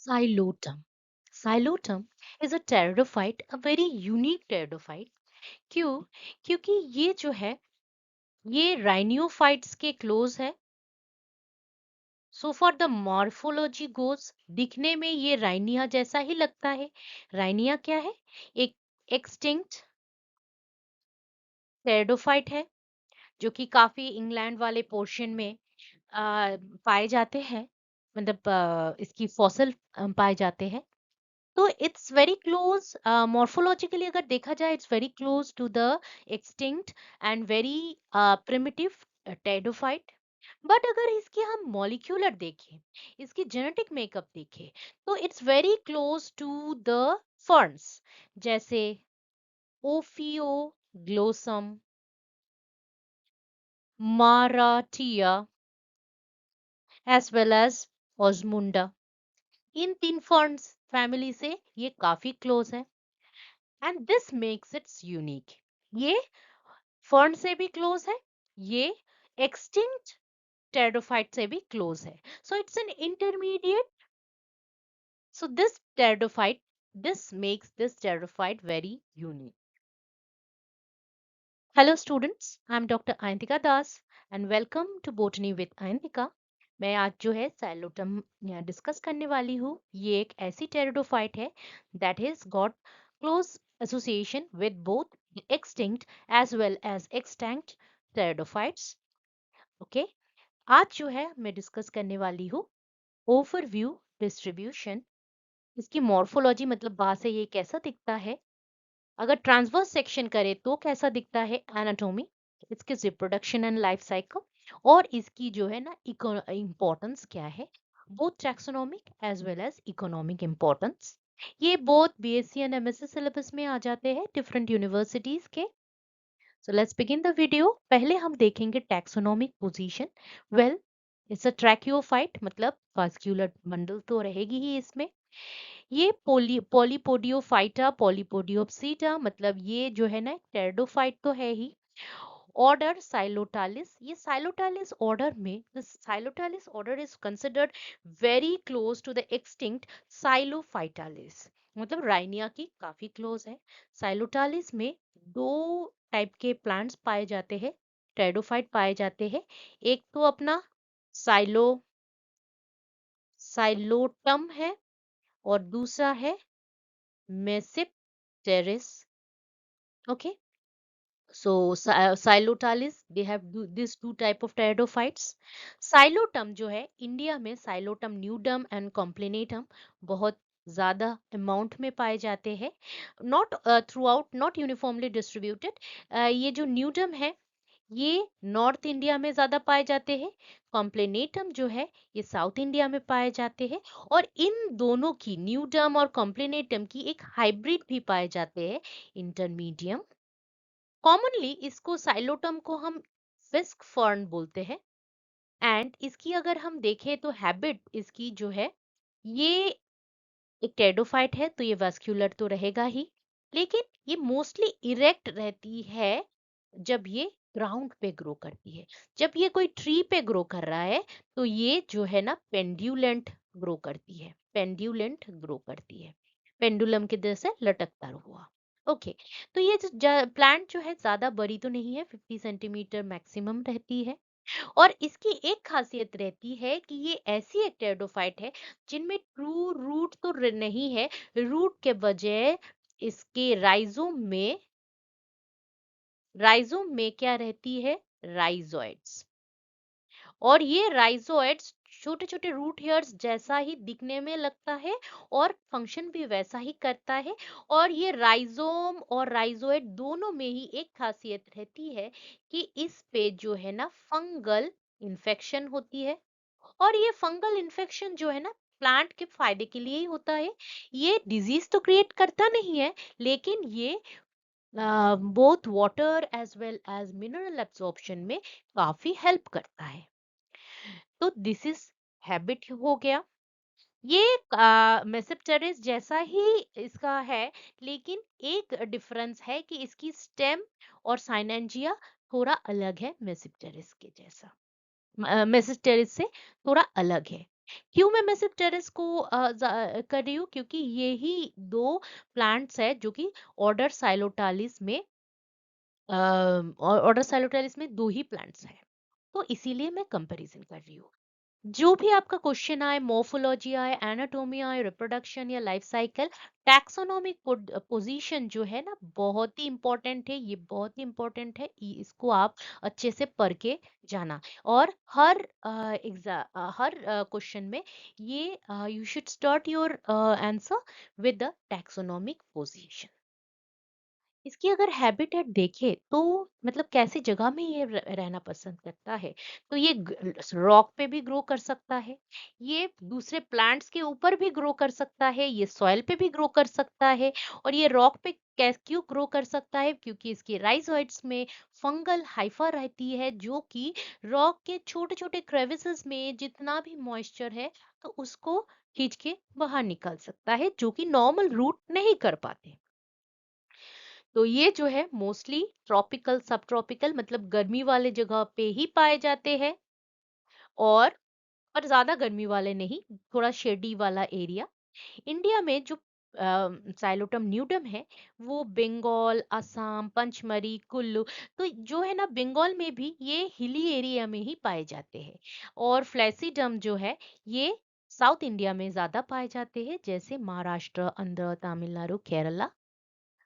Xylotum. Xylotum is a pteridophyte, a very unique pteridophyte. क्यों? क्योंकि ये जो है ये राइनियोफाइट्स के क्लोज है. So for the morphology goes, दिखने में ये राइनिया जैसा ही लगता है. राइनिया क्या है? एक एक्सटिंक्ट टेरिडोफाइट है जो कि काफी इंग्लैंड वाले पोर्शन में पाए जाते हैं. मतलब इसकी फॉसिल पाए जाते हैं. तो इट्स वेरी क्लोज मॉर्फोलॉजिकली अगर देखा जाए, it's very close to the extinct and very primitive pteridophyte. But अगर इसके हम मॉलिक्यूलर देखें, इसकी जेनेटिक मेकअप देखें, तो it's very close to the ferns, जैसे Ophioglossum, Marattia, as well as Osmunda. इन तीन फर्न्स फैमिली से ये काफी क्लोज है. And this makes its unique. ये फर्न से भी क्लोज है, ये एक्सटिंक्ट टेरिडोफाइट से भी क्लोज है. So it's an intermediate. So this makes this pteridophyte very unique. Hello students, I am Dr. Ayantika Das and welcome to Botany with Ayantika. मैं आज जो है साइलोटम डिस्कस करने वाली हूँ. ये एक ऐसी टेरिडोफाइट है that has got close association with both the extinct as well as extinct pteridophytes. Okay, आज जो है मैं डिस्कस करने वाली हूँ ओवरव्यू डिस्ट्रीब्यूशन. इसकी मॉर्फोलॉजी मतलब बाहर से ये कैसा दिखता है, अगर ट्रांसवर्स सेक्शन करे तो कैसा दिखता है, एनाटॉमी, इसके रिप्रोडक्शन एंड लाइफ साइकिल, और इसकी जो है ना इम्पोर्टेंस क्या है, both taxonomic as well as economic importance. ये both BSc and MSc syllabus में आ जाते हैं डिफरेंट यूनिवर्सिटीज के. So let's begin the video. पहले हम देखेंगे taxonomic position. Well, it's a tracheophyte, मतलब वास्कुलर बंडल तो रहेगी ही इसमें. ये पॉलीपोडियोफाइटा, पॉलीपोडियोप्सिटा, मतलब ये जो है ना टेरिडोफाइट तो है ही. Order Psilotales. ये साइलोटालिस ऑर्डर में, the Psilotales order is considered very close to the extinct Psilophytales, मतलब राइनिया की काफी क्लोज है. साइलोटालिस में दो टाइप के प्लांट्स पाए जाते हैं, टेरिडोफाइट पाए जाते हैं. एक तो अपना साइलो साइलोटम है और दूसरा है मेसिप्टेरिस. Okay, so Xylotalis, they have these two type of pteridophytes. Xylotum जो है इंडिया में Xylotum nudum and complenatum बहुत ज्यादा अमाउंट में पाए जाते हैं. Not through out, not uniformly distributed. ये जो न्यूडम है ये नॉर्थ इंडिया में ज्यादा पाए जाते हैं. कॉम्प्लेनेटम जो है ये साउथ इंडिया में पाए जाते हैं. और इन दोनों की, न्यूडम और कॉम्प्लेनेटम की, एक हाइब्रिड भी पाए जाते हैं, इंटरमीडियम. कॉमनली इसको साइलोटम को हम फिस्क फर्न बोलते हैं. एंड इसकी अगर हम देखें तो हैबिट इसकी जो है, ये एक टेरिडोफाइट है तो ये वास्कुलर तो रहेगा ही, लेकिन ये मोस्टली इरेक्ट रहती है जब ये ग्राउंड पे ग्रो करती है. जब ये कोई ट्री पे ग्रो कर रहा है तो ये जो है ना पेंड्यूलेंट ग्रो करती है, पेंड्यूलेंट ग्रो करती है, पेंडुलम के जैसे लटकता हुआ. ओके, तो ये प्लांट जो है ज्यादा बड़ी तो नहीं है, 50 सेंटीमीटर मैक्सिमम रहती है. और इसकी एक खासियत रहती है कि ये ऐसी एक टेरिडोफाइट है जिनमें ट्रू रूट तो नहीं है. रूट के बजाय इसके राइजोम में क्या रहती है, राइजोइड्स. और ये राइजोइड्स छोटे छोटे रूट हेयर्स जैसा ही दिखने में लगता है और फंक्शन भी वैसा ही करता है. और ये राइजोम और राइजोइड दोनों में ही एक खासियत रहती है कि इस पे जो है ना फंगल इन्फेक्शन होती है. और ये फंगल इन्फेक्शन जो है ना प्लांट के फायदे के लिए ही होता है. ये डिजीज तो क्रिएट करता नहीं है, लेकिन ये both water as well as mineral absorption में काफी हेल्प करता है. तो दिस इज हैबिट हो गया. ये मेसेप्टेरिस जैसा ही इसका है, लेकिन एक डिफरेंस है कि इसकी स्टेम और साइनेंजिया थोड़ा अलग है मेसेप्टेरिस के जैसा, मेसेप्टेरिस से थोड़ा अलग है. क्यों मैं मेसिव टेरेस को कर रही हूँ, क्योंकि ये ही दो प्लांट्स है जो कि ऑर्डर साइलोटालिस में ऑर्डर साइलोटालिस में दो ही प्लांट्स हैं, तो इसीलिए मैं कंपैरिजन कर रही हूँ। जो भी आपका क्वेश्चन आए, मोर्फोलॉजी आए, एनाटॉमी आए, रिप्रोडक्शन या लाइफ साइकिल, टैक्सोनॉमिक पोजीशन जो है ना, बहुत ही इंपॉर्टेंट है, ये बहुत ही इंपॉर्टेंट है, इसको आप अच्छे से पढ़ के जाना। और हर हर क्वेश्चन में ये you should start your answer with the taxonomic position. इसकी अगर हैबिटेट देखें तो मतलब कैसी जगह में ये रहना पसंद करता है, तो ये रॉक पे भी ग्रो कर सकता है, ये दूसरे प्लांट्स के ऊपर भी ग्रो कर सकता है, ये सॉइल पे भी ग्रो कर सकता है। और ये रॉक पे क्यों ग्रो कर सकता है, क्योंकि इसके राइजोइड्स में फंगल हाइफा रहती है, जो कि रॉक के छोटे छोटे क्रेविसेस में जितना भी मॉइस्चर है तो उसको खींच के बाहर निकाल सकता है, जो कि नॉर्मल रूट नहीं कर पाते। तो ये जो है मोस्टली ट्रॉपिकल सब ट्रॉपिकल मतलब गर्मी वाले जगह पे ही पाए जाते हैं, और पर ज्यादा गर्मी वाले नहीं, थोड़ा शेडी वाला एरिया। इंडिया में जो साइलोटम न्यूडम है वो बंगाल, असम, पंचमरी, कुल्लू, तो जो है ना बंगाल में भी ये हिली एरिया में ही पाए जाते हैं। और फ्लैसीडम जो है ये साउथ इंडिया में ज्यादा पाए जाते हैं, जैसे महाराष्ट्र, आंध्र, तमिलनाडु, केरला।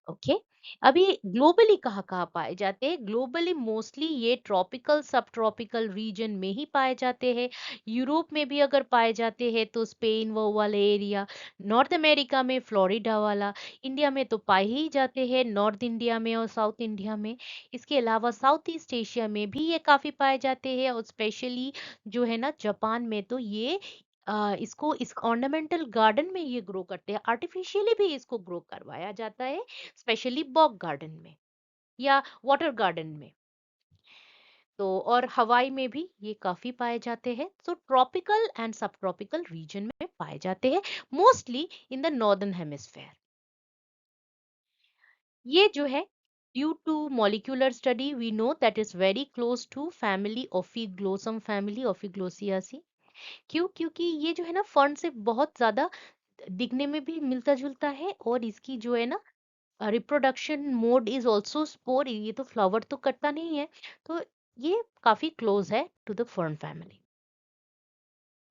ओके। अभी ग्लोबली कहाँ कहाँ पाए जाते हैं, ग्लोबली मोस्टली ये ट्रॉपिकल सब ट्रॉपिकल रीजन में ही पाए जाते हैं। यूरोप में भी अगर पाए जाते हैं तो स्पेन वो वाले एरिया, नॉर्थ अमेरिका में फ्लोरिडा वाला, इंडिया में तो पाए ही जाते हैं नॉर्थ इंडिया में और साउथ इंडिया में। इसके अलावा साउथ ईस्ट एशिया में भी ये काफी पाए जाते हैं, और स्पेशली जो है ना जापान में तो ये इसको इस ऑर्नामेंटल गार्डन में ये ग्रो करते हैं, आर्टिफिशियली भी इसको ग्रो करवाया जाता है, स्पेशली बॉग गार्डन में या वाटर गार्डन में। तो और हवाई में भी ये काफी पाए जाते हैं, तो tropical and subtropical region में पाए जाते हैं, mostly in the northern hemisphere. ये जो है due to molecular study we know that is very close to family Ophioglossum, family Ophioglossaceae. क्यों, क्योंकि ये जो है ना फर्न से बहुत ज्यादा दिखने में भी मिलता जुलता है, और इसकी जो है ना reproduction mode is also spore, ये तो फ्लावर तो करता नहीं है, तो ये काफी क्लोज है टू द फर्न फैमिली।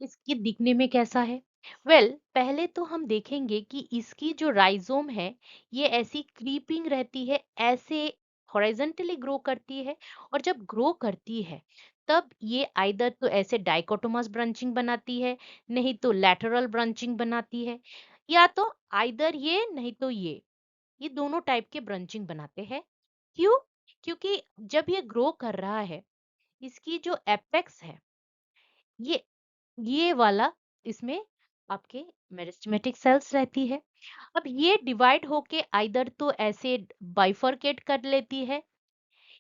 इसकी दिखने में कैसा है? पहले तो हम देखेंगे कि इसकी जो राइजोम है ये ऐसी क्रीपिंग रहती है, ऐसे हॉरिजॉन्टली ग्रो करती है, और जब ग्रो करती है तब ये आइदर तो ऐसे डाइकोटोमस ब्रांचिंग बनाती है, नहीं तो लैटरल ब्रांचिंग बनाती है, या तो आइदर ये नहीं तो ये दोनों टाइप के ब्रांचिंग बनाते हैं। क्यों? क्योंकि जब ये ग्रो कर रहा है, इसकी जो एपेक्स है, ये ये वाला, इसमें आपके मेरिस्टेमेटिक सेल्स रहती है। अब ये डिवाइड होके आइदर तो ऐसे बाइफरकेट कर लेती है,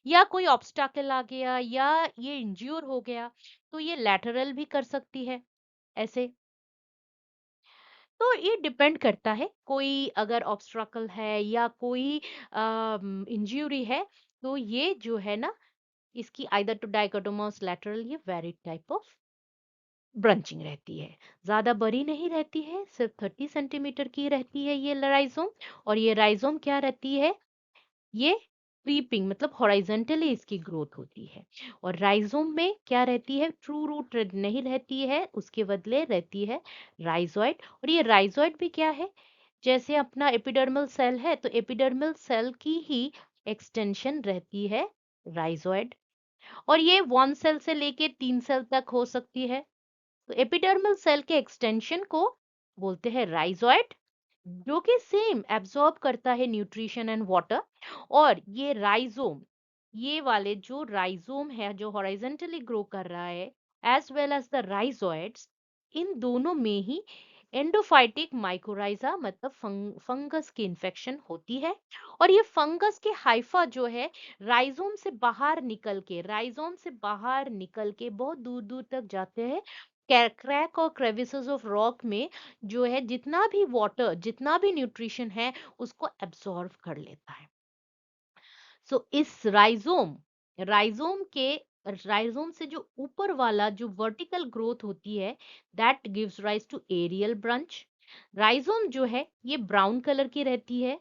या कोई ऑब्स्टैकल आ गया, या ये इंज्योर हो गया तो ये लैटरल भी कर सकती है ऐसे। तो ये डिपेंड करता है, कोई अगर ऑब्स्ट्रकल है या कोई इंज्यूरी है, तो ये जो है ना इसकी आइदर टू डाइकोटोमस लैटरल, ये वेरी टाइप ऑफ ब्रंचिंग रहती है। ज्यादा बड़ी नहीं रहती है, सिर्फ 30 सेंटीमीटर की रहती है ये राइजोम। और ये राइजोम क्या रहती है, ये क्रीपिंग मतलब हॉरिजॉन्टली इसकी ग्रोथ होती है। और राइजोम में क्या रहती है, ट्रू रूट नहीं रहती है, उसके बदले रहती है राइजोइड। और ये राइजोइड भी क्या है, जैसे अपना एपिडर्मल सेल है, तो एपिडर्मल सेल की ही एक्सटेंशन रहती है राइजोइड। और ये 1 सेल से लेके 3 सेल तक हो सकती है। तो एपिडर्मल सेल के एक्सटेंशन को बोलते हैं राइजोइड, जो कि सेम एब्सॉर्ब करता है न्यूट्रिशन एंड वाटर। और ये राइजोम, ये वाले जो राइजोम है जो हॉरिजॉन्टली ग्रो कर रहा है, as well as the rhizoids, इन दोनों में ही एंडोफाइटिक माइकोराइजा मतलब फंगस की इन्फेक्शन होती है। और ये फंगस के हाइफा जो है राइजोम से बाहर निकल के बहुत दूर दूर तक जाते हैं, क्रैक और क्रेविसेस ऑफ रॉक में, जो है जितना भी वाटर जितना भी न्यूट्रिशन है उसको एब्सॉर्ब कर लेता है। सो इस राइजोम राइजोम के राइजोम से जो ऊपर वाला जो वर्टिकल ग्रोथ होती है, that gives rise to aerial branch. Rhizome जो है ये ब्राउन कलर की रहती है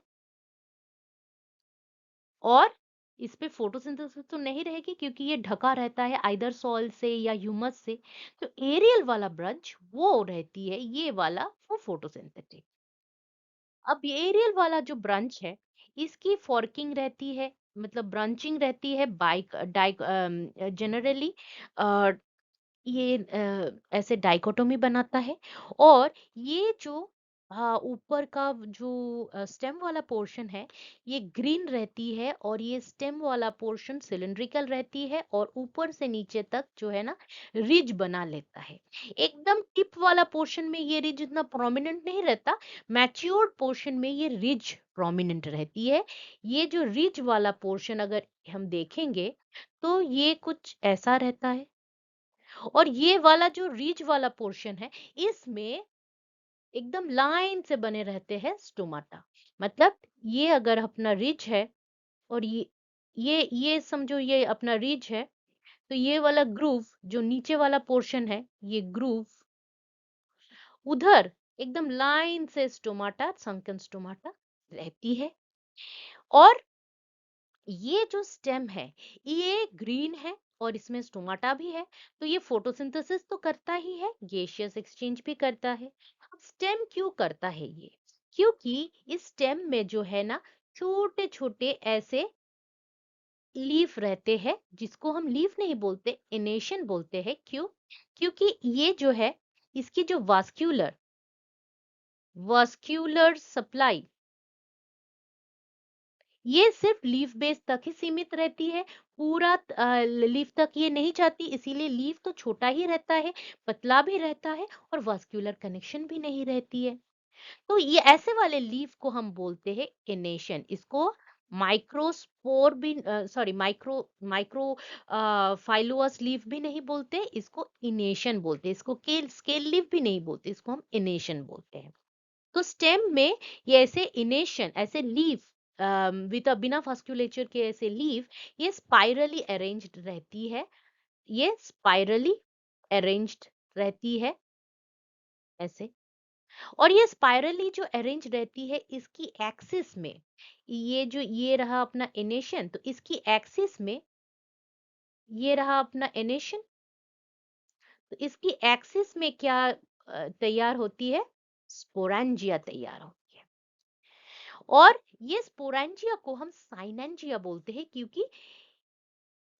और इस पे फोटोसिंथेसिस तो नहीं रहेगी क्योंकि ये ढका रहता है आइदर सॉइल से या ह्यूमस से। तो एरियल वाला ब्रांच वो रहती है, ये वाला वो फोटोसिंथेटिक। अब ये एरियल वाला जो ब्रांच है, इसकी फॉर्किंग रहती है, मतलब ब्रांचिंग रहती है बाइक डाइक जनरली ये ऐसे डाइकोटोमी बनाता है। और ये जो ऊपर का जो स्टेम वाला पोर्शन है, ये ग्रीन रहती है और ये स्टेम वाला पोर्शन सिलिंड्रिकल रहती है और ऊपर से नीचे तक जो है ना रिज बना लेता है। एकदम टिप वाला पोर्शन में ये रिज इतना प्रोमिनेंट नहीं रहता, मैच्योर्ड पोर्शन में ये रिज प्रोमिनेंट रहती है। ये जो रिज वाला पोर्शन अगर हम देखेंगे तो ये कुछ ऐसा रहता है। और ये वाला जो रीच वाला पोर्शन है, इसमें एकदम लाइन से बने रहते हैं स्टोमाटा। मतलब ये अगर अपना रिज है और ये समझो ये अपना रिज है, तो ये वाला ग्रूव जो नीचे वाला पोर्शन है, ये ग्रूव उधर एकदम लाइन से स्टोमाटा, संकन स्टोमाटा रहती है। और ये जो स्टेम है ये ग्रीन है और इसमें स्टोमाटा भी है, तो ये फोटोसिंथेसिस तो करता ही है, गैसियस एक्सचेंज भी करता है। अब स्टेम क्यों करता है ये? क्योंकि इस स्टेम में जो है ना छोटे छोटे ऐसे लीफ रहते हैं, जिसको हम लीफ नहीं बोलते, इनेशन बोलते हैं। क्यों? क्योंकि ये जो है इसकी जो वास्क्यूलर वास्क्यूलर सप्लाई ये सिर्फ लीफ बेस तक ही सीमित रहती है, पूरा लीफ तक ये नहीं जाती, इसीलिए लीफ तो छोटा ही रहता है, पतला भी रहता है और वास्कुलर कनेक्शन भी नहीं रहती है। तो ये ऐसे वाले लीफ को हम बोलते हैं एनेशन। इसको माइक्रोस्पोर भी सॉरी माइक्रो माइक्रो फाइलोअस लीफ भी नहीं बोलते, इसको इनेशन बोलते हैं। इसको स्केल लीफ भी नहीं बोलते, इसको हम इनेशन बोलते हैं। तो स्टेम में ये ऐसे इनेशन ऐसे लीफ विद बिना फास्कुलेचर के ऐसे लीफ ये स्पाइरली अरेंज्ड रहती है। ये स्पाइरली अरेंज्ड रहती है ऐसे। और ये स्पाइरली जो अरेंज रहती है इसकी एक्सिस में, ये जो ये रहा अपना इनेशन, तो इसकी एक्सिस में ये रहा अपना इनेशन, तो इसकी एक्सिस में क्या तैयार होती है? स्पोरेंजिया तैयार होती है। और ये स्पोरेंजिया को हम साइनेंजिया बोलते हैं क्योंकि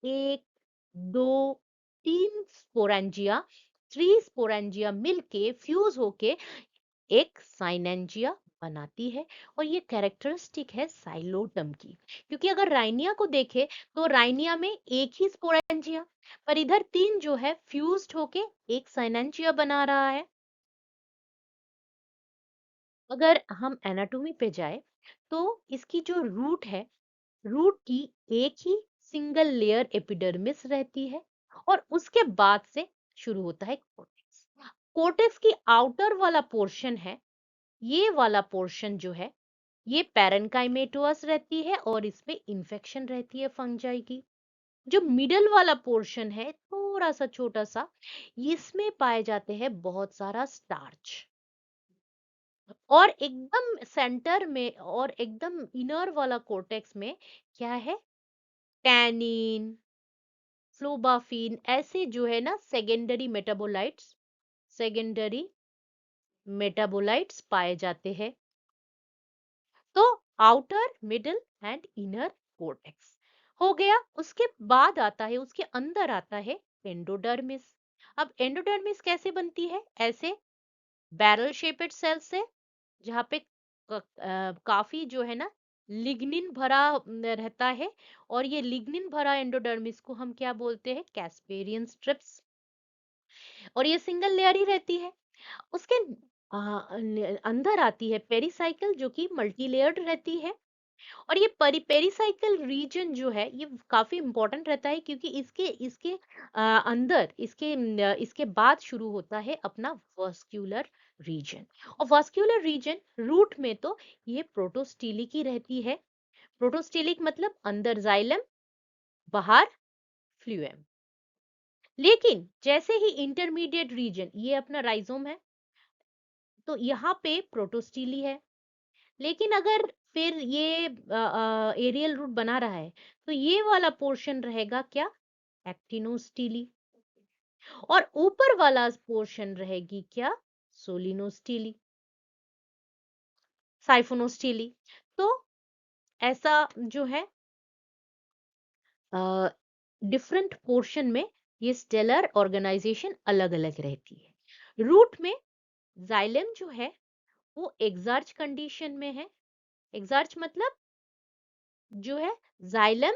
एक, दो, तीन स्पोरेंजिया, थ्री स्पोरेंजिया मिलके फ्यूज होके एक साइनेंजिया बनाती है। और ये कैरेक्टरिस्टिक है साइलोटम की, क्योंकि अगर राइनिया को देखे तो राइनिया में एक ही स्पोरेंजिया, पर इधर तीन जो है फ्यूज्ड होके एक साइनेंजिया बना रहा है। अगर हम एनाटॉमी पे जाए तो इसकी जो रूट है, रूट की एक ही सिंगल लेयर एपिडर्मिस रहती है और उसके बाद से शुरू होता है कोर्टेक्स। कोर्टेक्स की आउटर वाला पोर्शन है, ये वाला पोर्शन जो है ये पैरेन्काइमेटोस रहती है और इसमें इन्फेक्शन रहती है फंजाई की। जो मिडल वाला पोर्शन है थोड़ा सा छोटा सा, इसमें पाए जाते हैं बहुत सारा स्टार्च। और एकदम सेंटर में और एकदम इनर वाला कोर्टेक्स में क्या है? टैनिन, फ्लोबाफिन ऐसे जो है ना सेकेंडरी मेटाबोलाइट्स पाए जाते हैं। तो outer, middle and inner cortex हो गया। उसके बाद आता है, उसके अंदर आता है एंडोडर्मिस। अब एंडोडर्मिस कैसे बनती है? ऐसे बैरल शेपेड सेल से, जहाँ पे काफी जो है ना लिग्निन भरा रहता है। और ये लिग्निन भरा एंडोडर्मिस को हम क्या बोलते हैं? Casparian strips. और ये सिंगल लेयर ही रहती है। उसके अंदर आती है पेरिसाइकिल जो कि मल्टी लेयर्ड रहती है। और ये पेरिसाइकल रीजन जो है ये काफी इंपॉर्टेंट रहता है क्योंकि इसके इसके अंदर इसके बाद शुरू होता है अपना वास्कुलर रीजन। और वास्कुलर रीजन रूट में तो ये प्रोटोस्टिलिक ही रहती है। प्रोटोस्टिलिक मतलब अंदर जाइलम, बाहर फ्लूएम। लेकिन जैसे ही इंटरमीडिएट रीजन, ये अपना राइजोम है, तो यहाँ पे प्रोटोस्टीली है। लेकिन अगर फिर ये एरियल रूट बना रहा है, तो ये वाला पोर्शन रहेगा क्या, एक्टिनोस्टीली। और ऊपर वाला पोर्शन रहेगी क्या, सोलिनोस्टीली, साइफोनोस्टीली। तो ऐसा जो है डिफरेंट पोर्शन में ये स्टेलर ऑर्गेनाइजेशन अलग अलग रहती है। रूट में जाइलम जो है वो एक्सार्च कंडीशन में है। एक्सार्च मतलब जो है जाइलम,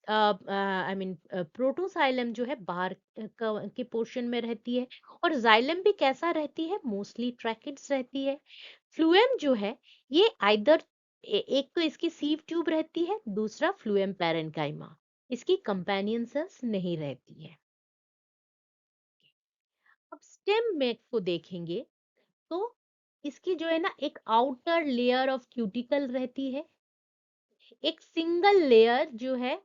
आई मीन प्रोटोजाइलम जो है बाहर के पोर्शन में रहती है, और जाइलम भी कैसा रहती है, मोस्टली ट्रैकिड्स रहती है। फ्लूएम जो है ये आइदर एक तो इसकी सीव ट्यूब रहती है, दूसरा फ्लूएम पैरेन्काइमा, इसकी कंपेनियन सेल्स नहीं रहती है। अब स्टेम में को देखेंगे तो इसकी जो है ना एक आउटर लेयर ऑफ क्यूटिकल रहती है, एक सिंगल लेयर जो है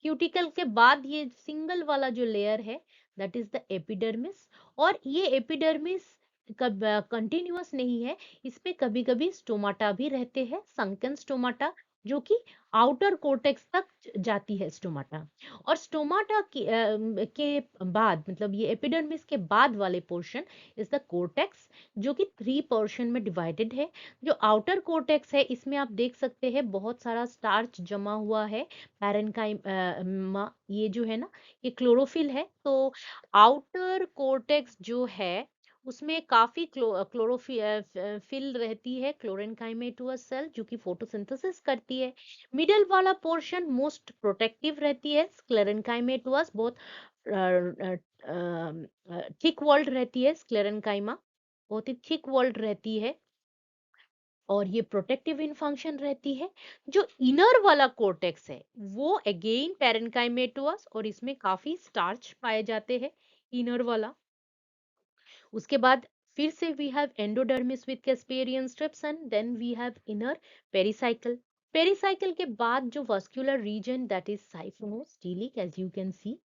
क्यूटिकल के बाद, ये सिंगल वाला जो लेयर है दैट इज द एपिडर्मिस। और ये एपिडर्मिस कब कंटिन्यूअस नहीं है, इसमें कभी कभी स्टोमाटा भी रहते हैं, संकन स्टोमाटा, जो कि आउटर कोर्टेक्स तक जाती है स्टोमाटा। और स्टोमाटा के बाद, मतलब ये एपिडर्मिस के बाद वाले पोर्शन इज द कोर्टेक्स, जो कि 3 पोर्शन में डिवाइडेड है। जो आउटर कोर्टेक्स है इसमें आप देख सकते हैं बहुत सारा स्टार्च जमा हुआ है, पैरेन्काइमा, ये जो है ना ये क्लोरोफिल है। तो आउटर कोर्टेक्स जो है उसमें काफी क्लोरोफिल रहती है, क्लोरेनकाइमेटोस सेल जो कि फोटोसिंथेसिस करती है। मिडल वाला पोर्शन मोस्ट प्रोटेक्टिव रहती है, स्क्लेरेनकाइमेटोस बहुत थिक वॉल्ड रहती है, स्क्लेरेनकाइमा बहुत ही थिक वॉल्ड रहती है, और ये प्रोटेक्टिव इन फंक्शन रहती है। जो इनर वाला कोर्टेक्स है वो अगेन पैरेन्काइमेटोस, और इसमें काफी स्टार्च पाए जाते हैं, इनर वाला। उसके बाद फिर से we have endodermis with casparian strips, and then we have inner pericycle. Pericycle के बाद जो vascular region that is siphonostelic, as you can see.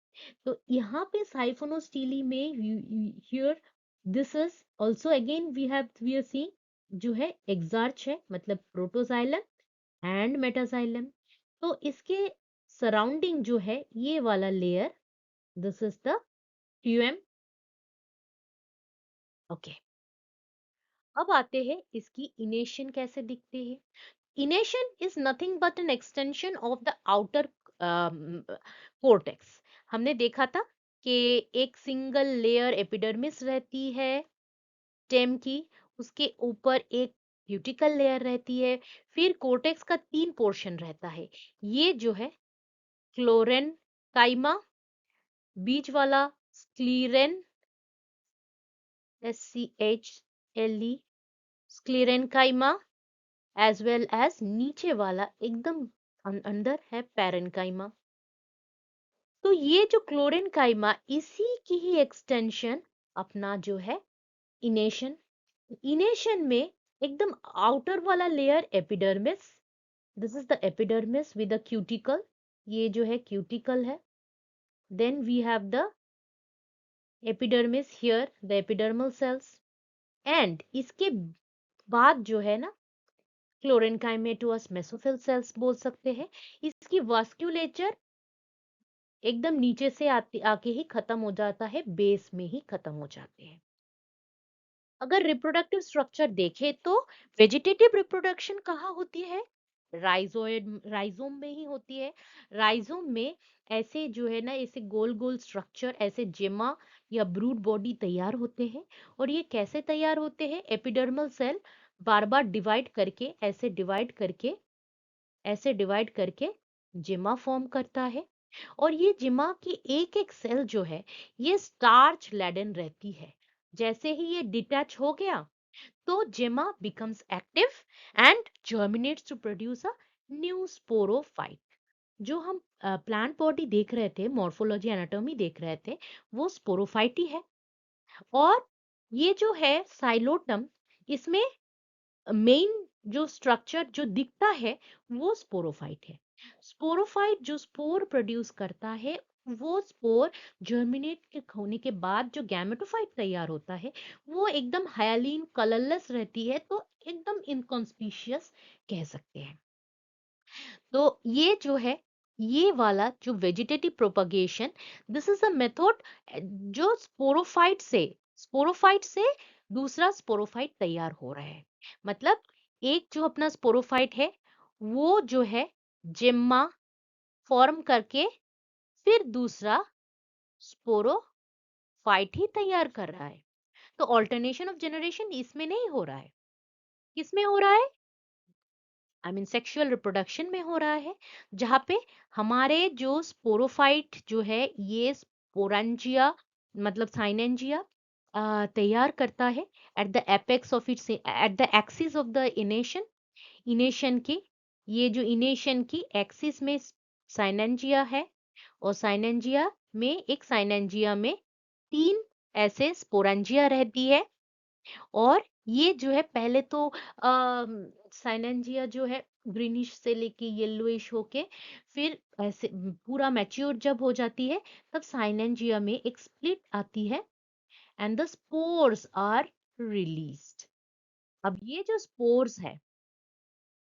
तो यहाँ पे साइफोनोस्टीली में here this is also again we are seeing जो है exarch है, मतलब प्रोटोजाइलम एंड मेटाजाइलम। तो इसके सराउंडिंग जो है ये वाला layer, this is the phloem. Okay, अब आते हैं इसकी इनेशन कैसे दिखते हैं। Enation is nothing but an extension of the outer cortex. हमने देखा था कि एक सिंगल लेयर एपिडर्मिस रहती है स्टेम की, उसके ऊपर एक क्यूटिकल लेयर रहती है, फिर कोर्टेक्स का 3 पोर्शन रहता है। ये जो है क्लोरेन काइमा, बीच वाला स्क्लीरेन, SCHLE, स्क्लीरेन काइमा, एज वेल एज नीचे वाला एकदम अंदर है पैरेन्काइमा। तो ये जो क्लोरीन काइमा, इसी की ही एक्सटेंशन अपना जो है इनेशन। इनेशन में एकदम आउटर वाला layer epidermis, this is the epidermis with the cuticle, ये जो है क्यूटिकल है। Then we have the epidermis here, the epidermal cells, and इसके बाद जो है ना क्लोरेनकाइमेटोस मेसोफिल सेल्स बोल सकते हैं। इसकी वास्कुलेचर एकदम नीचे से आके ही खत्म हो जाता है, बेस में ही खत्म हो जाते हैं। अगर रिप्रोडक्टिव स्ट्रक्चर देखें तो वेजिटेटिव रिप्रोडक्शन कहाँ होती है, राइजोम में ही होती है। राइजोम में ऐसे जो है ना ऐसे गोल गोल स्ट्रक्चर, ऐसे जेमा या ब्रूड बॉडी तैयार होते हैं। और ये कैसे तैयार होते हैं, एपिडर्मल सेल बार बार डिवाइड करके, ऐसे डिवाइड करके जिमा फॉर्म करता है। और ये जिमा की एक एक सेल जो है ये स्टार्च लैडन रहती है। जैसे ही ये डिटैच हो गया तो जिमा becomes active and germinates to produce a new sporophyte. जो हम प्लांट बॉडी देख रहे थे, मॉर्फोलॉजी एनाटॉमी देख रहे थे, वो स्पोरोफाइट ही है। और ये जो है साइलोटम, इसमें मेन जो स्ट्रक्चर जो दिखता है वो स्पोरोफाइट है। स्पोरोफाइट जो स्पोर प्रोड्यूस करता है वो स्पोर जर्मिनेट के होने के बाद जो गैमेटोफाइट तैयार होता है वो एकदम हायालीन कलरलेस रहती है, तो एकदम इनकॉन्स्पिशियस कह सकते हैं। तो ये जो है, ये वाला जो vegetative propagation, this is a method जो स्पोरोफाइट से दूसरा स्पोरोफाइट तैयार हो रहा है। मतलब एक जो अपना स्पोरोफाइट है वो जो है जिम्मा फॉर्म करके फिर दूसरा स्पोरोफाइट ही तैयार कर रहा है। तो ऑल्टरनेशन ऑफ जनरेशन इसमें नहीं हो रहा है। किसमें हो रहा है? आई मीन सेक्सुअल रिप्रोडक्शन में हो रहा है, जहाँ पे हमारे जो स्पोरोफाइट जो है ये स्पोरेंजिया मतलब साइनेंजिया तैयार करता है at the apex of its, at the axis of the enation. Enation की, ये जो इनेशन की एक्सिस में साइनेंजिया है, और साइनेंजिया में, एक साइनेंजिया में तीन ऐसे स्पोरेंजिया रहती है। और ये जो है पहले तो साइनेंजिया जो है ग्रीनिश से लेके येलोइश होके फिर ऐसे पूरा मैच्योर जब हो जाती है, तब साइनेंजिया में एक स्प्लिट आती है and the spores are released. अब ये जो स्पोर्स है,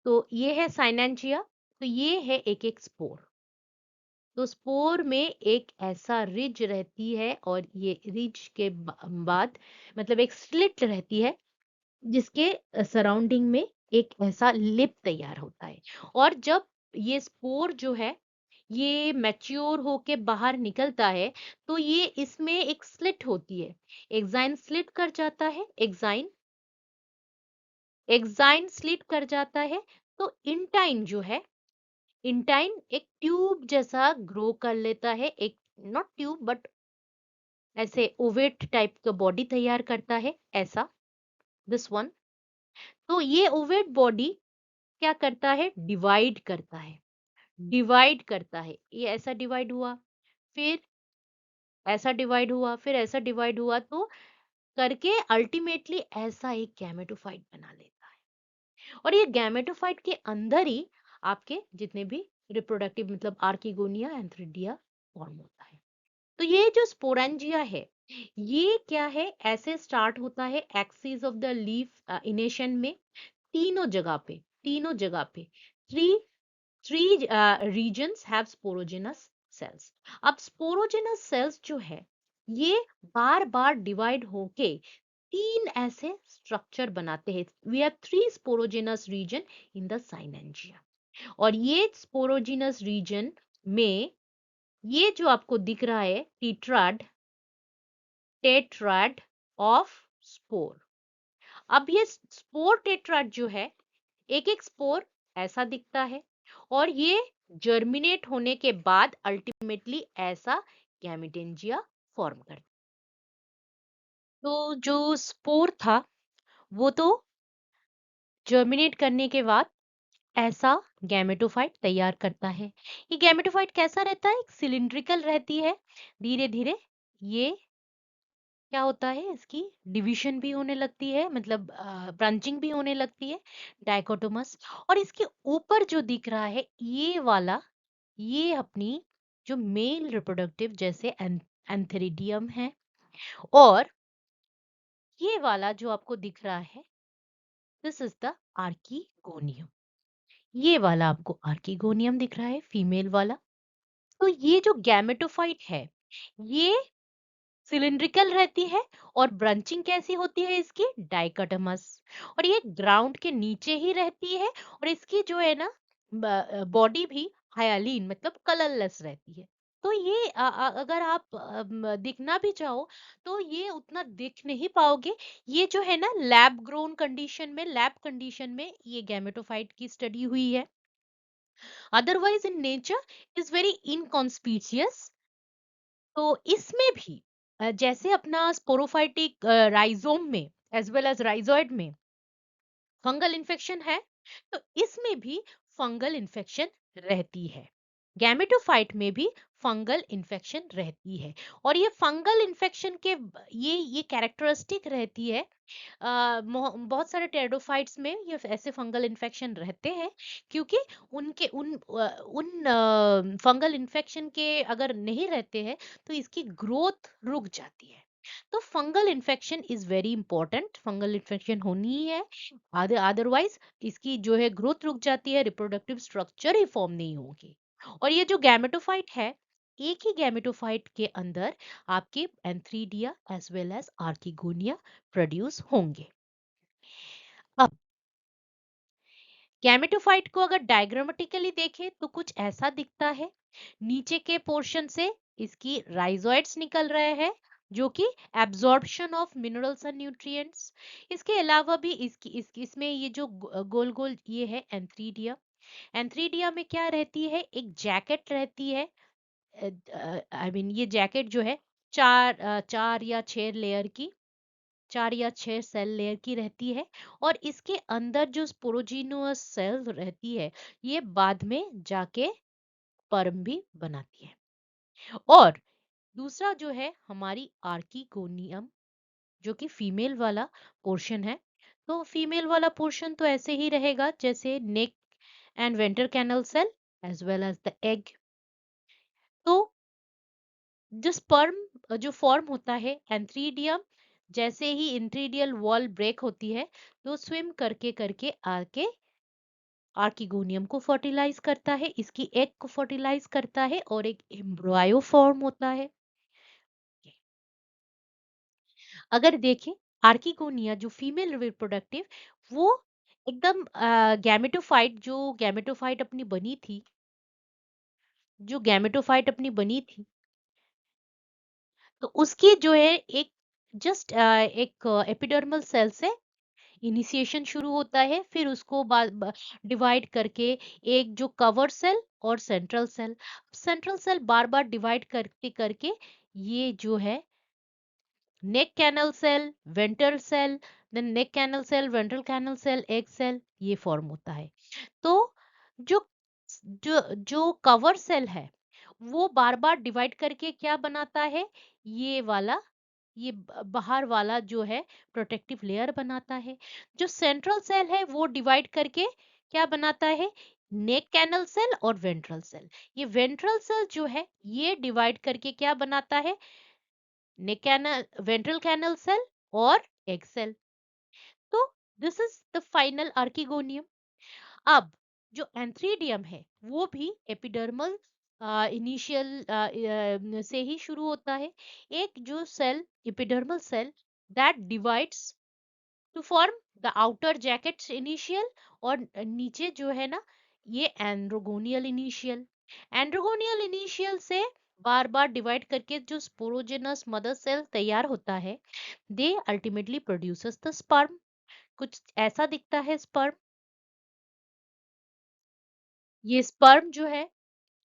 तो ये है साइनेंजिया, तो ये है एक एक स्पोर। तो स्पोर में एक ऐसा रिज रहती है, और ये रिज के बाद मतलब एक स्लिट रहती है जिसके सराउंडिंग में एक ऐसा लिप तैयार होता है। और जब ये स्पोर जो है ये मैच्योर होके बाहर निकलता है, तो ये इसमें एक स्लिट होती है, एक्साइन स्लिट कर जाता है, एक्साइन एक्साइन स्लिट कर जाता है। तो इंटाइन जो है, इंटाइन एक ट्यूब जैसा ग्रो कर लेता है, एक नॉट ट्यूब बट ऐसे ओवेट टाइप का बॉडी तैयार करता है, ऐसा दिस वन। तो ये ओवेट बॉडी क्या करता है? डिवाइड करता है, डिवाइड करता है। ये ऐसा डिवाइड हुआ, फिर ऐसा डिवाइड हुआ, फिर ऐसा डिवाइड हुआ, तो करके अल्टीमेटली ऐसा एक गैमेटोफाइट बना लेता है। और ये गैमेटोफाइट के अंदर ही आपके जितने भी रिप्रोडक्टिव मतलब आर्किगोनिया एंथ्रिडिया फॉर्म होता है। तो ये जो स्पोरेंजिया है, ये क्या है? ऐसे स्टार्ट होता है axis of the leaf enation में, तीनों जगह पे three three regions have sporogenous cells। अब स्पोरोजेनस सेल्स जो है ये बार बार डिवाइड होके तीन ऐसे स्ट्रक्चर बनाते हैं। We have three sporogenous region in the synangia. और ये स्पोरोजेनस रीजन में ये जो आपको दिख रहा है टेट्राड ऑफ स्पोर। अब ये स्पोर टेट्राड जो है, एक एक स्पोर ऐसा दिखता है, और ये जर्मिनेट होने के बाद अल्टीमेटली ऐसा गैमेटेंजिया फॉर्म करता है। तो जो स्पोर था वो तो जर्मिनेट करने के बाद ऐसा गैमेटोफाइट तैयार करता है। ये गैमेटोफाइट कैसा रहता है? एक सिलिंड्रिकल रहती है। धीरे धीरे ये क्या होता है, इसकी डिवीजन भी होने लगती है, मतलब ब्रांचिंग भी होने लगती है, डाइकोटोमस। और इसके ऊपर जो दिख रहा है ये वाला, ये अपनी जो मेल रिप्रोडक्टिव जैसे एंथेरिडियम है। और ये वाला जो आपको दिख रहा है, दिस इज द आर्कीगोनियम। ये वाला आपको आर्कीगोनियम दिख रहा है, फीमेल वाला। तो ये जो गैमेटोफाइट है ये सिलिंड्रिकल रहती है, और ब्रांचिंग कैसी होती है इसकी? डाइकोटोमस। और ये ग्राउंड के नीचे ही रहती है, और इसकी जो है ना बॉडी भी हायालीन मतलब कलरलेस रहती है। तो ये अगर आप दिखना भी चाहो तो ये उतना दिख नहीं पाओगे। ये जो है ना लैब ग्रोन कंडीशन में, लैब कंडीशन में ये गैमेटोफाइट की स्टडी हुई है। Otherwise in nature is very inconspicuous. तो इसमें भी जैसे अपना स्पोरोफाइटिक राइजोम में एज वेल एज राइजोइड में फंगल इन्फेक्शन है, तो इसमें भी फंगल इन्फेक्शन रहती है। गैमेटोफाइट में भी फंगल इन्फेक्शन रहती है, और ये फंगल इन्फेक्शन के ये कैरेक्टरिस्टिक रहती है। बहुत सारे टेरिडोफाइट्स में ये ऐसे फंगल इन्फेक्शन रहते हैं, क्योंकि उनके उन फंगल इन्फेक्शन के अगर नहीं रहते हैं तो इसकी ग्रोथ रुक जाती है। तो fungal infection is very important, fungal infection होनी ही है, अदरवाइज इसकी जो है ग्रोथ रुक जाती है, रिप्रोडक्टिव स्ट्रक्चर ही फॉर्म नहीं होगी। और ये जो गैमेटोफाइट है, एक ही गैमेटोफाइट के अंदर आपके antheridia as well as archegonia produce होंगे। अब गैमेटोफाइट को अगर डायग्रामेटिकली देखें तो कुछ ऐसा दिखता है। नीचे के पोर्शन से इसकी राइजोइड्स निकल रहे हैं, जो कि absorption of minerals and nutrients. इसके अलावा भी इसमें ये जो गोल गोल ये है एंथ्रीडिया। एंथ्रीडिया में क्या रहती है, एक जैकेट रहती है। आई मीन ये जैकेट जो है चार या छह लेयर की, 4 या 6 सेल लेयर की रहती है। और इसके अंदर जो स्पोरोजिनोस सेल रहती है, ये बाद में जाके स्पर्म भी बनाती है। और दूसरा जो है हमारी आर्किगोनियम, जो कि फीमेल वाला पोर्शन है। तो फीमेल वाला पोर्शन तो ऐसे ही रहेगा जैसे neck and venter canal cell as well as the egg. तो जो स्पर्म जो फॉर्म होता है एंथ्रीडियम, जैसे ही इंट्रीडियल वॉल ब्रेक होती है तो स्विम करके करके आके आर्किगोनियम को फर्टिलाइज करता है, इसकी एग को फर्टिलाइज करता है, और एक एम्ब्रायो फॉर्म होता है। अगर देखें आर्किगोनिया जो फीमेल रिप्रोडक्टिव, वो एकदम गैमेटोफाइट अपनी बनी थी, जो गैमेटोफाइट अपनी बनी थी, तो उसकी जो है एक जस्ट एक एपिडर्मल सेल से इनिशिएशन शुरू होता है, फिर उसको डिवाइड करके एक जो कवर सेल और सेंट्रल सेल बार बार डिवाइड करते करके ये जो है neck canal cell, ventral cell, then neck canal cell, ventral canal cell, egg cell, ये फॉर्म होता है। तो जो जो जो कवर सेल है वो बार बार डिवाइड करके क्या बनाता है, ये वाला, ये बाहर वाला जो है प्रोटेक्टिव लेयर बनाता है। जो सेंट्रल सेल है वो डिवाइड करके क्या बनाता है, नेक कैनल सेल और वेंट्रल सेल। ये वेंट्रल सेल जो है ये डिवाइड करके क्या बनाता है, neck canal, ventral canal cell और एग सेल। तो this is the final archegonium. अब जो एंथ्रीडियम है वो भी एपिडर्मल इनिशियल से ही शुरू होता है। एक जो cell epidermal cell that divides to form the outer jacket initial, और नीचे जो है ना ये एंड्रोगोनियल इनिशियल। एंड्रोगोनियल इनिशियल से बार बार डिवाइड करके जो स्पोरोजेनस मदर सेल तैयार होता है, they ultimately produces the sperm. कुछ ऐसा दिखता है स्पर्म। ये स्पर्म जो है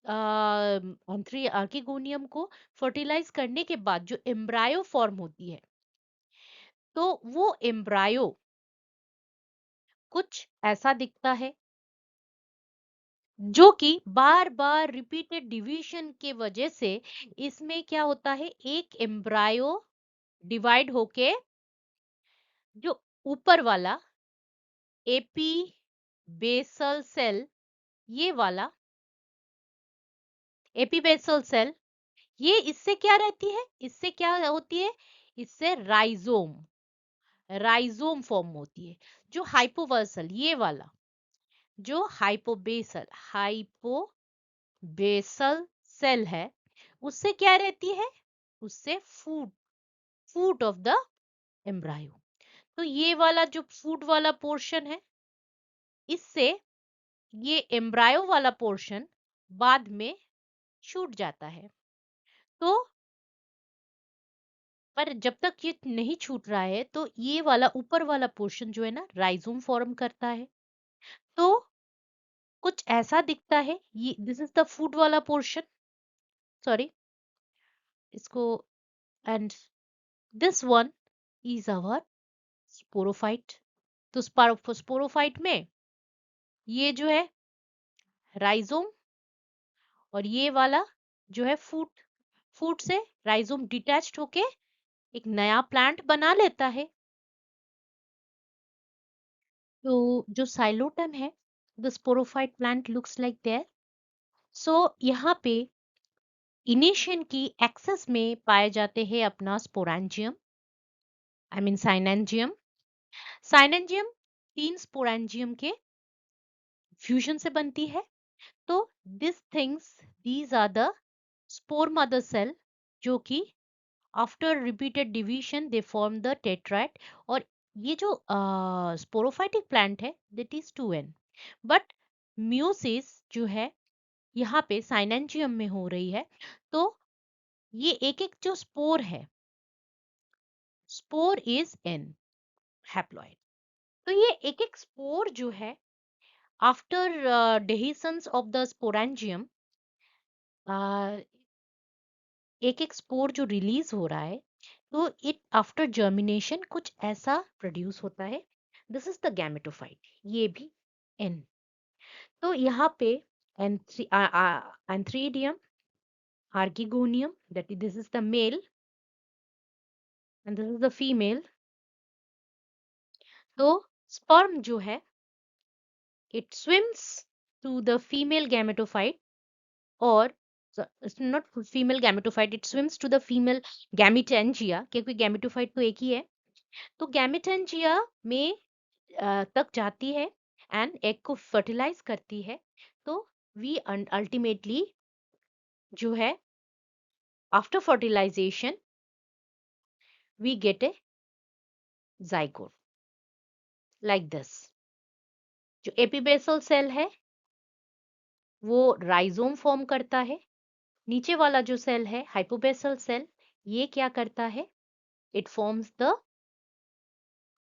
आर्किगोनियम को फर्टिलाइज करने के बाद जो एम्ब्रायो फॉर्म होती है, तो वो एम्ब्रायो कुछ ऐसा दिखता है, जो कि बार बार रिपीटेड डिवीजन के वजह से इसमें क्या होता है, एक एम्ब्रायो डिवाइड होके जो ऊपर वाला एपी बेसल सेल, ये वाला एपीबेसल सेल, ये इससे क्या रहती है, इससे क्या होती है, इससे राइजोम फॉर्म होती है। जो हाइपोवर्सल ये वाला जो हाइपोबेसल सेल है, उससे क्या रहती है, उससे फूट ऑफ द एम्ब्रायो। तो ये वाला जो फूट वाला पोर्शन है, इससे ये एम्ब्रायो वाला पोर्शन बाद में छूट जाता है। तो पर जब तक ये नहीं छूट रहा है तो ये वाला ऊपर वाला पोर्शन जो है ना राइजोम फॉर्म करता है। तो कुछ ऐसा दिखता है, ये दिस इज द फूड वाला पोर्शन, सॉरी इसको, and this one is our sporophyte. तो स्पोरोफाइट में ये जो है राइजोम और ये वाला जो है फूट फूट से राइजोम डिटैच्ड होके एक नया प्लांट बना लेता है। तो जो साइलोटम है, the sporophyte plant looks like that. So यहाँ पे इनिशियन की एक्सेस में पाए जाते हैं अपना स्पोरेंजियम, आई मीन साइनेंजियम। साइनेंजियम तीन स्पोरेंजियम के फ्यूजन से बनती है। तो this things these are the spore mother cell, जो कि after repeated division they form the tetrad. और ये जो स्पोरोफाइटिक प्लांट है that is 2n, but meiosis जो है यहाँ पे साइनेंजियम में हो रही है। तो ये एक एक जो स्पोर है, स्पोर इज एन हैप्लॉइड। तो ये एक एक स्पोर जो है after dehiscence of the sporangium, एक एक स्पोर जो रिलीज हो रहा है, तो इट आफ्टर जर्मिनेशन कुछ ऐसा प्रोड्यूस होता है। दिस इज द गैमेटोफाइट, ये भी एन। तो यहाँ पे antheridium, archegonium, that this is the male and this is the female. तो स्पर्म जो है it swims to the female gametophyte, और not female gametophyte, it swims to the female gametangia, क्योंकि गैमेटोफाइट तो एक ही है। तो गैमेटेंजिया में तक जाती है एंड एग को फर्टिलाइज करती है। तो वी अल्टीमेटली जो है after fertilization we get a zygote like this. जो एपिबेसल सेल है वो राइजोम फॉर्म करता है। नीचे वाला जो सेल है हाइपोबेसल सेल, ये क्या करता है, it forms the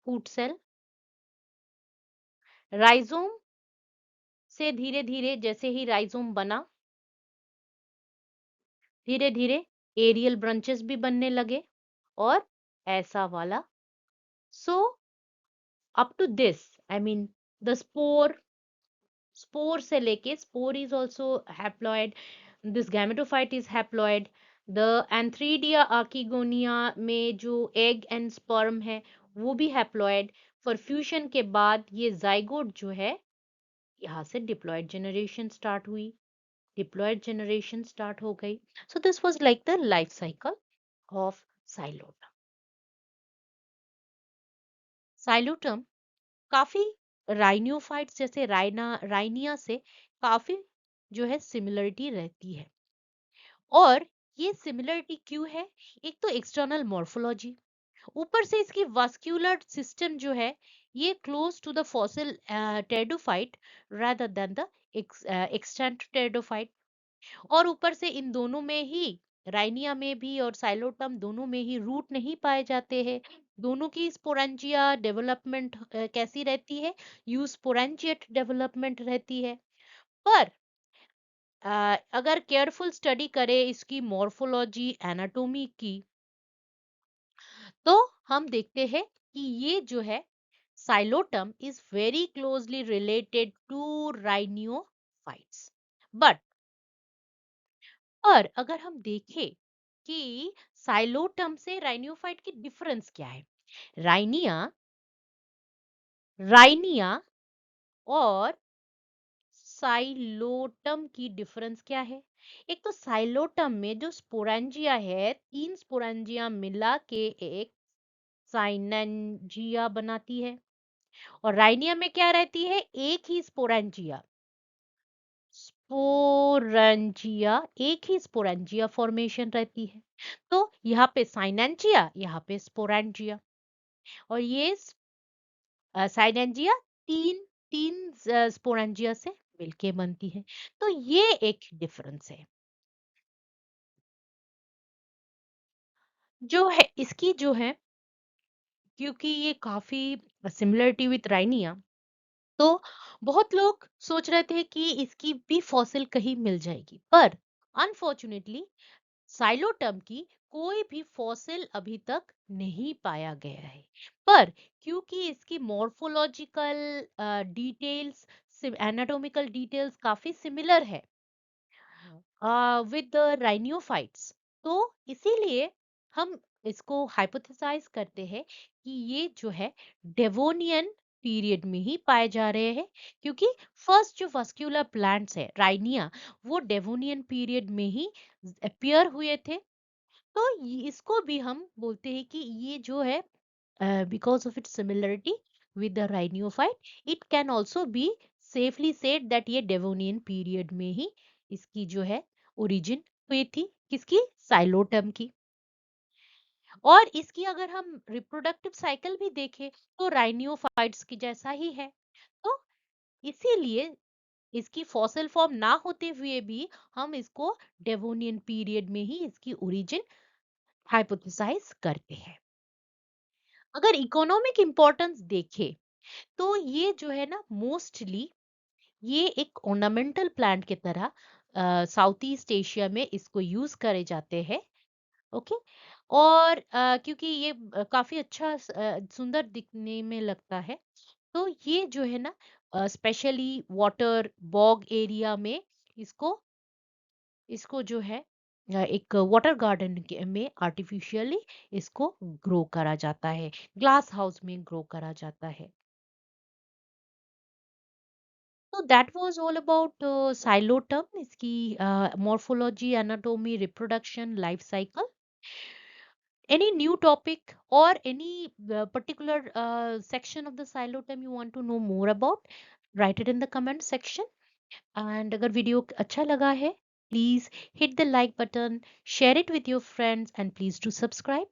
food cell. Rhizome से धीरे धीरे जैसे ही राइजोम बना, धीरे धीरे एरियल ब्रांचेस भी बनने लगे और ऐसा वाला। So up to this, I mean the spore, spore से लेके spore is also haploid, this gametophyte is haploid. The antheridia archegonia में जो एग एंड स्पर्म है वो भी हैप्लॉइड। फॉर फ्यूजन के बाद ये जाइगोट जो है, यहाँ से डिप्लॉयड जनरेशन स्टार्ट हुई, डिप्लॉयड जनरेशन स्टार्ट हो गई। So this was like the life cycle of Psilotum. Psilotum काफी राइनियोफाइट्स जैसे राइनिया से काफी जो है सिमिलरिटी रहती है। और ये सिमिलरिटी क्यों है, एक तो एक्सटर्नल मॉर्फोलॉजी, ऊपर से इसकी वास्कुलर सिस्टम जो है ये close to the fossil pteridophyte rather than the extant pteridophyte. और ऊपर से इन दोनों में ही, राइनिया में भी और साइलोटम दोनों में ही रूट नहीं पाए जाते हैं। दोनों की स्पोरेंजिया डेवलपमेंट कैसी रहती है, यूस्पोरेंजिएट डेवलपमेंट रहती है। पर अगर केयरफुल स्टडी करें इसकी मॉर्फोलॉजी एनाटोमी की, तो हम देखते हैं कि ये जो है psilotum is very closely related to rhyniophytes. But और अगर हम देखें कि साइलोटम से राइनियोफाइट की डिफरेंस क्या है, राइनिया राइनिया और साइलोटम की डिफरेंस क्या है। एक तो साइलोटम में जो स्पोरेंजिया है, तीन स्पोरेंजिया मिला के एक साइनेंजिया बनाती है। और राइनिया में क्या रहती है, एक ही स्पोरेंजिया, स्पोरेंजिया एक ही स्पोरेंजिया फॉर्मेशन रहती है। तो यहाँ पे साइनेंजिया, यहाँ पे स्पोरेंजिया। और ये साइनेंजिया तीन तीन स्पोरेंजिया से मिलके बनती है। तो ये एक डिफरेंस है जो है इसकी जो है, क्योंकि ये काफी सिमिलरिटी विथ राइनिया। तो बहुत लोग सोच रहे थे कि इसकी भी फॉसिल कहीं मिल जाएगी, पर अनफॉर्चुनेटली साइलोटम की कोई भी फॉसिल अभी तक नहीं पाया गया है। पर क्योंकि इसकी मॉर्फोलॉजिकल डिटेल्स, एनाटॉमिकल डिटेल्स काफी सिमिलर है, with the rhinophytes. तो इसीलिए हम इसको हाइपोथेसाइज करते हैं कि ये जो है डेवोनियन पीरियड में ही पाए जा रहे हैं, क्योंकि फर्स्ट जो वस्कुलर प्लांट्स है राइनिया, वो डेवोनियन पीरियड में ही अपीयर हुए थे। तो इसको भी हम बोलते हैं कि ये जो है because of its similarity with the rhinophyte, it can also be safely said that ये डेवोनियन पीरियड में ही इसकी जो है ओरिजिन हुई थी, किसकी, साइलोटम की। और इसकी अगर हम रिप्रोडक्टिव साइकिल भी देखें तो राइनियोफाइट्स की जैसा ही है। तो इसीलिए इसकी फॉसिल फॉर्म ना होते हुए भी हम इसको डेवोनियन पीरियड में ही इसकी ओरिजिन हाइपोथेसाइज करते हैं। अगर इकोनॉमिक इंपॉर्टेंस देखें तो ये जो है ना मोस्टली ये एक ऑर्नामेंटल प्लांट की तरह साउथ ईस्ट एशिया में इसको यूज करे जाते हैं। ओके। और क्योंकि ये काफी अच्छा सुंदर दिखने में लगता है, तो ये जो है ना स्पेशली वाटर बॉग एरिया में इसको इसको जो है एक वाटर गार्डन में आर्टिफिशियली इसको ग्रो करा जाता है, ग्लास हाउस में ग्रो करा जाता है। So that was all about xylotum, इसकी morphology, anatomy, reproduction, life cycle. Any new topic or any particular section of the xylotum you want to know more about? Write it in the comment section. And अगर video अच्छा लगा है, please hit the like button, share it with your friends, and please do subscribe.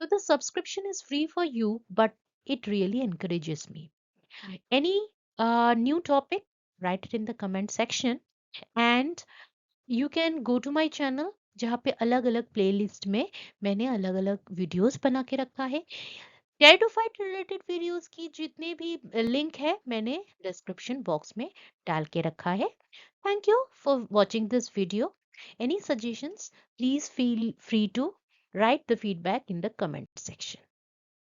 So the subscription is free for you, but it really encourages me. Any new topic, write it in the comment section. And you can go to my channel, जहाँ पे अलग अलग playlist में मैंने अलग अलग videos बना के रखा है। टेरिडोफाइट रिलेटेड वीडियोस की जितने भी लिंक है मैंने डिस्क्रिप्शन बॉक्स में डाल के रखा है। Thank you for watching this video. Any suggestions, please feel free to write the feedback in the comment section.